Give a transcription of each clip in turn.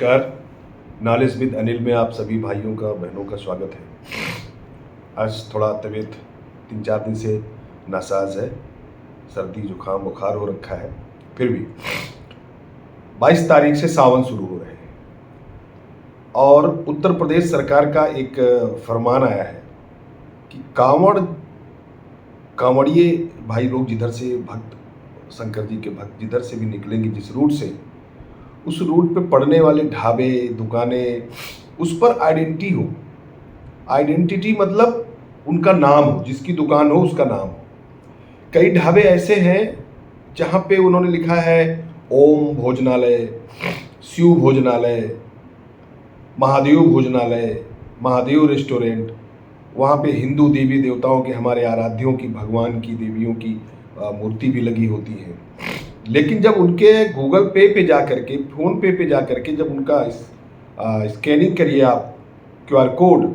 नमस्कार। Knowledge with Anil में आप सभी भाइयों का बहनों का स्वागत है। आज थोड़ा तबीयत 3-4 दिन से नासाज है, सर्दी जुकाम बुखार हो रखा है। फिर भी 22 तारीख से सावन शुरू हो रहे हैं और उत्तर प्रदेश सरकार का एक फरमान आया है कि कांवड़िए भाई लोग जिधर से भक्त शंकर जी के भक्त जिधर से भी निकलेंगे, जिस रूट से, उस रूट पे पड़ने वाले ढाबे दुकानें, उस पर आइडेंटिटी हो। आइडेंटिटी मतलब उनका नाम हो, जिसकी दुकान हो उसका नाम हो। कई ढाबे ऐसे हैं जहाँ पे उन्होंने लिखा है ओम भोजनालय, शिव भोजनालय, महादेव भोजनालय, महादेव रेस्टोरेंट। वहाँ पे हिंदू देवी देवताओं के, हमारे आराध्यों की, भगवान की, देवियों की मूर्ति भी लगी होती है। लेकिन जब उनके गूगल पे जा करके, फ़ोन पे जा करके जब उनका स्कैनिंग करिए आप QR कोड,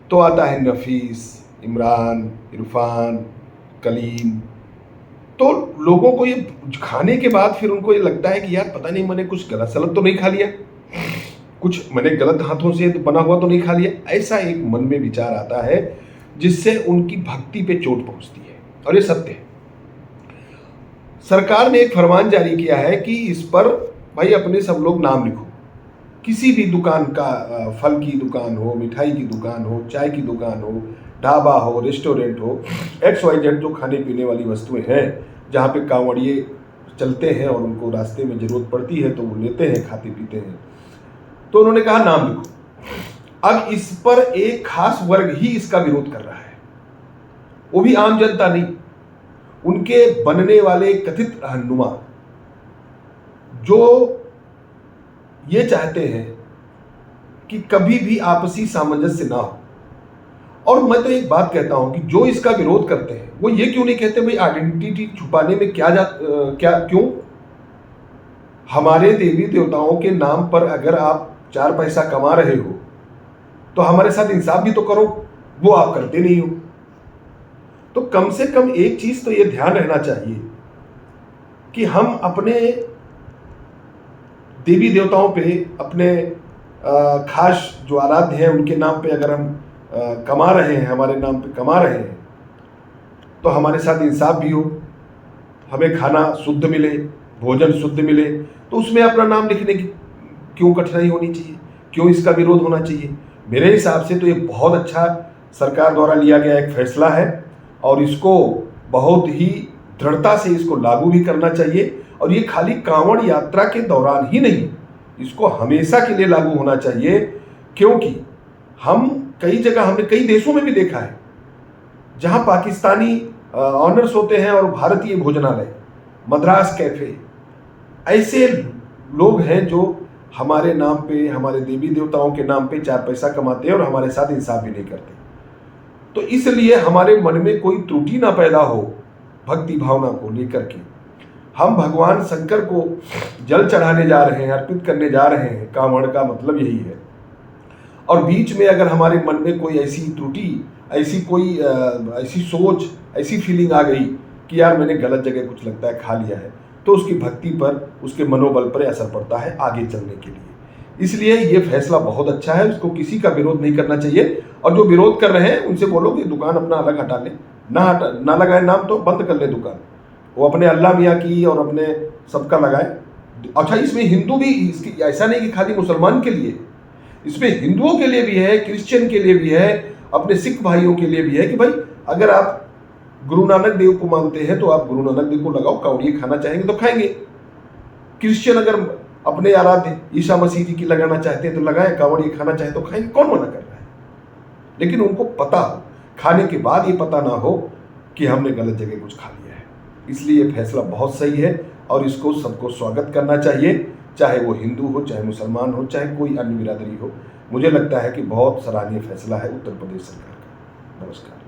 तो आता है नफीस, इमरान, इरफान, कलीम। तो लोगों को ये खाने के बाद फिर उनको ये लगता है कि यार पता नहीं मैंने कुछ गलत सलत तो नहीं खा लिया, कुछ मैंने गलत हाथों से बना हुआ तो नहीं खा लिया। ऐसा एक मन में विचार आता है जिससे उनकी भक्ति पे चोट पहुंचती है, और ये सत्य है। सरकार ने एक फरमान जारी किया है कि इस पर भाई अपने सब लोग नाम लिखो। किसी भी दुकान का, फल की दुकान हो, मिठाई की दुकान हो, चाय की दुकान हो, ढाबा हो, रेस्टोरेंट हो, XYZ जो खाने पीने वाली वस्तुएं हैं, जहाँ पे कांवड़िए चलते हैं और उनको रास्ते में ज़रूरत पड़ती है तो वो लेते हैं, खाते पीते हैं। तो उन्होंने कहा नाम लिखो। अब इस पर एक खास वर्ग ही इसका विरोध कर रहा है, वो भी आम जनता नहीं, उनके बनने वाले कथित रहनुमा, जो ये चाहते हैं कि कभी भी आपसी सामंजस्य ना हो। और मैं तो एक बात कहता हूं कि जो इसका विरोध करते हैं वो ये क्यों नहीं कहते भाई आइडेंटिटी छुपाने में क्यों? हमारे देवी देवताओं के नाम पर अगर आप 4 पैसा कमा रहे हो तो हमारे साथ इंसाफ भी तो करो, वो आप करते नहीं हो। तो कम से कम एक चीज तो ये ध्यान रहना चाहिए कि हम अपने देवी देवताओं पे, अपने खास जो आराध्य हैं उनके नाम पे अगर हम कमा रहे हैं, हमारे नाम पे कमा रहे हैं, तो हमारे साथ इंसाफ भी हो, हमें खाना शुद्ध मिले, भोजन शुद्ध मिले। तो उसमें अपना नाम लिखने की क्यों कठिनाई होनी चाहिए, क्यों इसका विरोध होना चाहिए? मेरे हिसाब से तो ये बहुत अच्छा सरकार द्वारा लिया गया एक फैसला है और इसको बहुत ही दृढ़ता से इसको लागू भी करना चाहिए। और ये खाली कांवड़ यात्रा के दौरान ही नहीं, इसको हमेशा के लिए लागू होना चाहिए, क्योंकि हम कई जगह, हमने कई देशों में भी देखा है जहां पाकिस्तानी ऑनर्स होते हैं और भारतीय भोजनालय, मद्रास कैफे, ऐसे लोग हैं जो हमारे नाम पे, हमारे देवी देवताओं के नाम पे 4 पैसा कमाते हैं और हमारे साथ इंसाफ भी नहीं करते। तो इसलिए हमारे मन में कोई त्रुटि ना पैदा हो भक्ति भावना को लेकर के। हम भगवान शंकर को जल चढ़ाने जा रहे हैं, अर्पित करने जा रहे हैं, कांवड़ का मतलब यही है। और बीच में अगर हमारे मन में कोई ऐसी त्रुटि, ऐसी सोच, ऐसी फीलिंग आ गई कि यार मैंने गलत जगह कुछ लगता है खा लिया है, तो उसकी भक्ति पर, उसके मनोबल पर असर पड़ता है आगे चलने के लिए। इसलिए ये फैसला बहुत अच्छा है, उसको किसी का विरोध नहीं करना चाहिए। और जो विरोध कर रहे हैं उनसे बोलो कि दुकान अपना अलग हटा ले, ना लगाए नाम तो बंद कर ले दुकान, वो अपने अल्लाह मियाँ की और अपने सबका लगाए। अच्छा, इसमें हिंदू भी, इसकी ऐसा नहीं कि खाली मुसलमान के लिए, इसमें हिंदुओं के लिए भी है, क्रिश्चियन के लिए भी है, अपने सिख भाइयों के लिए भी है कि भाई अगर आप गुरु नानक देव को मानते हैं तो आप गुरु नानक देव को लगाओ, कांवड़िए खाना चाहेंगे तो खाएंगे। क्रिश्चियन अगर अपने आराध्य ईसा मसीह जी की लगाना चाहते हैं तो लगाएं, कांवड़िए खाना चाहे तो खाएंगे, कौन मना कर रहा है? लेकिन उनको पता हो, खाने के बाद ये पता ना हो कि हमने गलत जगह कुछ खा लिया है। इसलिए ये फैसला बहुत सही है और इसको सबको स्वागत करना चाहिए, चाहे वो हिंदू हो, चाहे मुसलमान हो, चाहे कोई अन्य बिरादरी हो। मुझे लगता है कि बहुत सराहनीय फैसला है उत्तर प्रदेश सरकार का। नमस्कार।